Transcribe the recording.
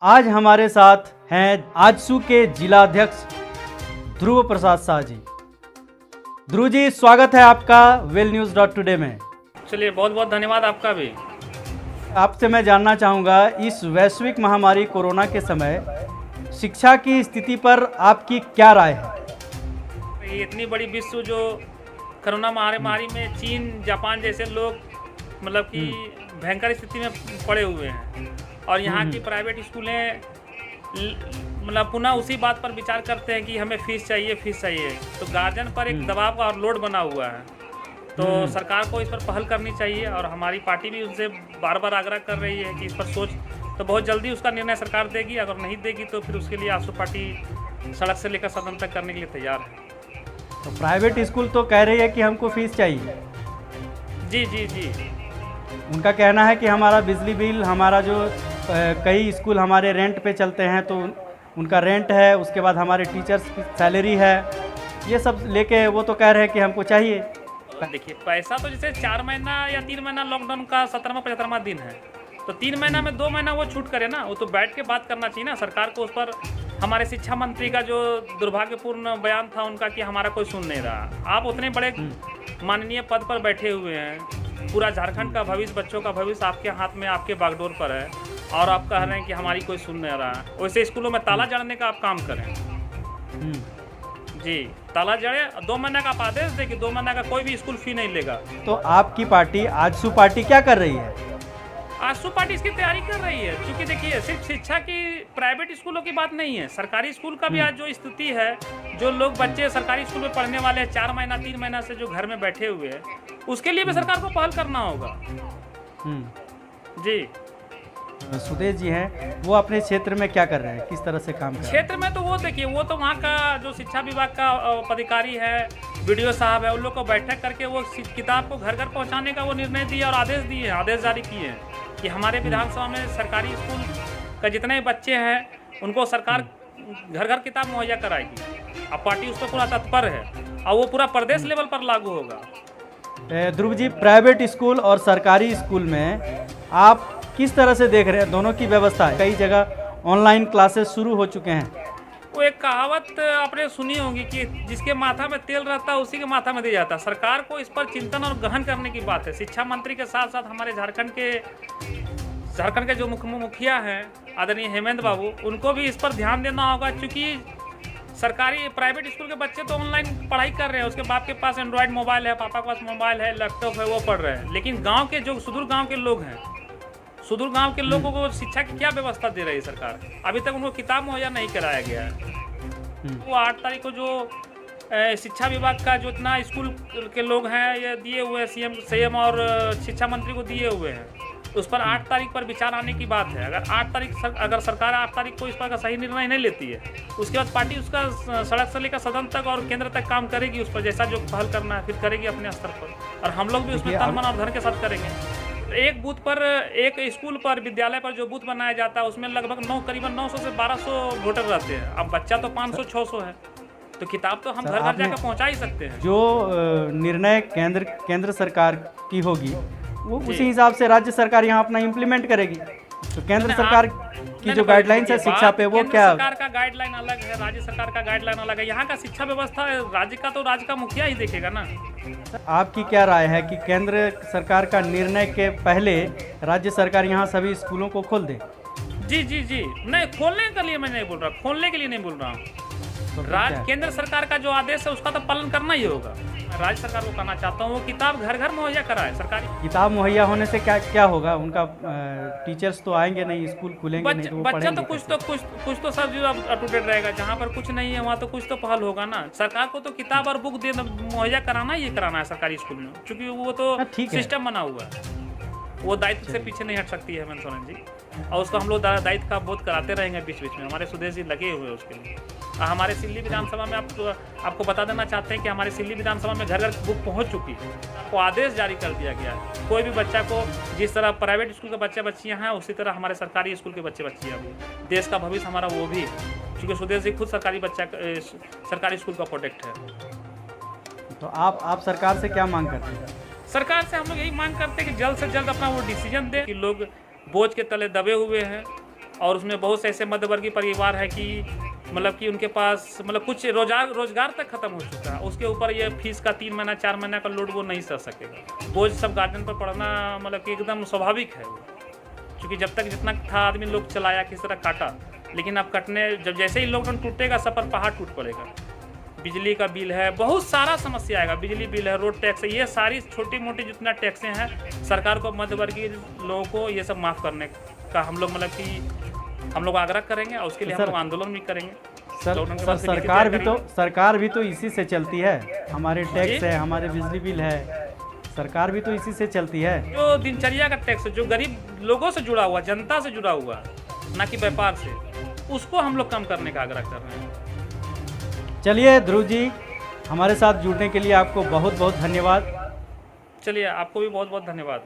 आज हमारे साथ हैं आजसू के जिला अध्यक्ष ध्रुव प्रसाद शाह जी। ध्रुव जी, स्वागत है आपका वेल न्यूज़ .today में। चलिए, बहुत बहुत धन्यवाद आपका भी। आपसे मैं जानना चाहूँगा, इस वैश्विक महामारी कोरोना के समय शिक्षा की स्थिति पर आपकी क्या राय है? ये इतनी बड़ी विश्व जो कोरोना महामारी में चीन जापान जैसे लोग मतलब कि भयंकर स्थिति में पड़े हुए हैं और यहाँ की प्राइवेट स्कूलें मतलब पुनः उसी बात पर विचार करते हैं कि हमें फीस चाहिए। तो गार्जियन पर एक दबाव और लोड बना हुआ है। तो सरकार को इस पर पहल करनी चाहिए और हमारी पार्टी भी उनसे बार बार आग्रह कर रही है कि इस पर सोच, तो बहुत जल्दी उसका निर्णय सरकार देगी। अगर नहीं देगी तो फिर उसके लिए आजसू पार्टी सड़क से लेकर सदन तक करने के लिए तैयार है। तो प्राइवेट स्कूल तो कह रही है कि हमको फीस चाहिए। जी। उनका कहना है कि हमारा बिजली बिल, हमारा जो कई स्कूल हमारे रेंट पे चलते हैं तो उनका रेंट है, उसके बाद हमारे टीचर्स की सैलरी है, ये सब लेके वो तो कह रहे हैं कि हमको चाहिए। देखिए, पैसा तो जैसे 4 महीना या 3 महीना लॉकडाउन का 17वां-75वां दिन है, तो 3 महीना में 2 महीना वो छूट करे ना, वो तो बैठ के बात करना चाहिए ना सरकार को। उस पर हमारे शिक्षा मंत्री का जो दुर्भाग्यपूर्ण बयान था उनका कि हमारा कोई सुन नहीं रहा। आप उतने बड़े माननीय पद पर बैठे हुए हैं, पूरा झारखंड का भविष्य, बच्चों का भविष्य आपके हाथ में, आपके बागडोर पर है, और आप कह रहे हैं कि हमारी कोई सुन नहीं रहा। वैसे स्कूलों में ताला जड़ने का आप काम करें। जी, ताला जड़े, 2 महीने का आप आदेश दें कि 2 महीने का कोई भी स्कूल फी नहीं लेगा। तो आपकी पार्टी आजसू पार्टी क्या कर रही है? आजसू पार्टी इसकी तैयारी कर रही है, क्योंकि देखिए सिर्फ शिक्षा की प्राइवेट स्कूलों की बात नहीं है, सरकारी स्कूल का भी आज जो स्थिति है, जो लोग बच्चे सरकारी स्कूल में पढ़ने वाले हैं 4 महीना 3 महीना से जो घर में बैठे हुए हैं, उसके लिए भी सरकार को पहल करना होगा। जी, सुदेश जी हैं, वो अपने क्षेत्र में क्या कर रहे हैं, किस तरह से काम कर रहे हैं? क्षेत्र में तो वो देखिए, वो तो वहाँ का जो शिक्षा विभाग का पदाधिकारी है, बीडीओ साहब है, उन लोग को बैठक करके वो किताब को घर घर पहुँचाने का वो निर्णय दिया और आदेश दिए हैं, आदेश जारी किए हैं कि हमारे विधानसभा में सरकारी स्कूल का जितने बच्चे हैं उनको सरकार घर घर किताब मुहैया कराएगी। अब पार्टी उस पर पूरा तत्पर है और वो पूरा प्रदेश लेवल पर लागू होगा। ध्रुव जी, प्राइवेट स्कूल और सरकारी स्कूल में आप किस तरह से देख रहे हैं दोनों की व्यवस्था है? कई जगह ऑनलाइन क्लासेस शुरू हो चुके हैं। वो एक कहावत आपने सुनी होगी कि जिसके माथा में तेल रहता है उसी के माथा में दे जाता है। सरकार को इस पर चिंतन और गहन करने की बात है। शिक्षा मंत्री के साथ साथ हमारे झारखंड के जो मुखिया हैं आदरणीय हेमंत बाबू, उनको भी इस पर ध्यान देना होगा, क्योंकि सरकारी प्राइवेट स्कूल के बच्चे तो ऑनलाइन पढ़ाई कर रहे हैं, उसके बाप के पास एंड्रॉयड मोबाइल है, पापा के पास मोबाइल है, लैपटॉप है, वो पढ़ रहे हैं। लेकिन गाँव के जो सुदूर गाँव के लोग हैं, सुदूर गांव के लोगों को शिक्षा की क्या व्यवस्था दे रही है सरकार? अभी तक उनको किताब मुहैया नहीं कराया गया है। वो 8 तारीख को जो शिक्षा विभाग का जो इतना स्कूल के लोग हैं ये दिए हुए सीएम और शिक्षा मंत्री को दिए हुए हैं, उस पर 8 तारीख पर विचार आने की बात है। अगर सरकार 8 तारीख को इस पर का सही निर्णय नहीं लेती है, उसके बाद पार्टी उसका सड़क से लेकर सदन तक और केंद्र तक काम करेगी, उस पर जैसा जो पहल करना है फिर करेगी अपने स्तर पर, और हम लोग भी उसमें तन मन और धन के साथ करेंगे। एक बूथ पर, एक स्कूल पर, विद्यालय पर जो बूथ बनाया जाता है उसमें लगभग करीबन 900 से 1200 वोटर रहते हैं। अब बच्चा तो 500-600 है, तो किताब तो हम घर घर जाकर पहुंचा ही सकते हैं। जो निर्णय केंद्र सरकार की होगी वो उसी हिसाब से राज्य सरकार यहाँ अपना इम्प्लीमेंट करेगी। तो केंद्र सरकार की जो गाइडलाइंस है शिक्षा पे, वो क्या? सरकार का गाइडलाइन अलग है, राज्य सरकार का गाइडलाइन अलग है। यहाँ का शिक्षा व्यवस्था राज्य का तो राज्य का मुखिया ही देखेगा ना। आपकी क्या राय है कि केंद्र सरकार का निर्णय के पहले राज्य सरकार यहाँ सभी स्कूलों को खोल दे? जी, नहीं, खोलने के लिए मैं नहीं बोल रहा, खोलने के लिए नहीं बोल रहा हूँ। केंद्र सरकार का जो आदेश है उसका तो पालन करना ही होगा। राज्य सरकार को कहना चाहता हूँ वो किताब घर घर मुहैया कराए। सरकारी किताब मुहैया होने से क्या होगा? उनका टीचर्स तो आएंगे नहीं, स्कूल खुलेंगे नहीं, तो वो बच्चा तो कुछ तो सब जो अप टू डेट रहेगा। जहाँ पर कुछ नहीं है वहाँ तो कुछ तो पहल होगा ना। सरकार को तो किताब और बुक मुहैया कराना ही कराना है सरकारी स्कूल में, क्योंकि वो तो सिस्टम बना हुआ है। वो दायित्व से पीछे नहीं हट सकती है हेमंत सोरेन जी, और उसको हम लोग दायित्व का बोध कराते रहेंगे बीच बीच में। हमारे सुदेश जी लगे हुए हैं उसके लिए। हमारे सिल्ली विधानसभा में आपको बता देना चाहते हैं कि हमारे सिल्ली विधानसभा में घर घर बुक पहुंच चुकी है। आपको आदेश जारी कर दिया गया है, कोई भी बच्चा को, जिस तरह प्राइवेट स्कूल के बच्चे बच्चियाँ हैं उसी तरह हमारे सरकारी स्कूल के बच्चे बच्चियाँ भी। देश का भविष्य हमारा वो भी, क्योंकि सुदेश जी खुद सरकारी स्कूल का प्रोडक्ट है। तो आप सरकार से क्या मांग करते हैं? सरकार से हम लोग यही मांग करते हैं कि जल्द से जल्द अपना वो डिसीजन दे कि लोग बोझ के तले दबे हुए हैं और उसमें बहुत से ऐसे मध्यवर्गीय परिवार है कि मतलब कि उनके पास मतलब कुछ रोजगार तक खत्म हो चुका है, उसके ऊपर ये फीस का 3 महीना 4 महीना का लोड वो नहीं सह सकेगा। बोझ सब गार्जियन पर पड़ना मतलब कि एकदम स्वाभाविक है वो, क्योंकि जब तक जितना था आदमी लोग चलाया किस तरह काटा, लेकिन अब कटने जब जैसे ही लॉकडाउन टूटेगा सब पर पहाड़ टूट पड़ेगा। बिजली का बिल है, बहुत सारा समस्या आएगा, बिजली बिल है, रोड टैक्स है, ये सारी छोटी मोटी जितना टैक्सें हैं सरकार को मध्यवर्गीय लोगों को ये सब माफ़ करने का हम लोग मतलब कि हम लोग आग्रह करेंगे और उसके लिए हम लोग आंदोलन भी करेंगे। सर सरकार भी तो इसी से चलती है, हमारे टैक्स है, हमारे बिजली बिल है, सरकार भी तो इसी से चलती है। जो दिनचर्या का टैक्स जो गरीब लोगों से जुड़ा हुआ, जनता से जुड़ा हुआ, ना कि व्यापार से, उसको हम लोग कम करने का आग्रह कर रहे हैं। चलिए ध्रुव जी, हमारे साथ जुड़ने के लिए आपको बहुत बहुत धन्यवाद। चलिए आपको भी बहुत बहुत धन्यवाद।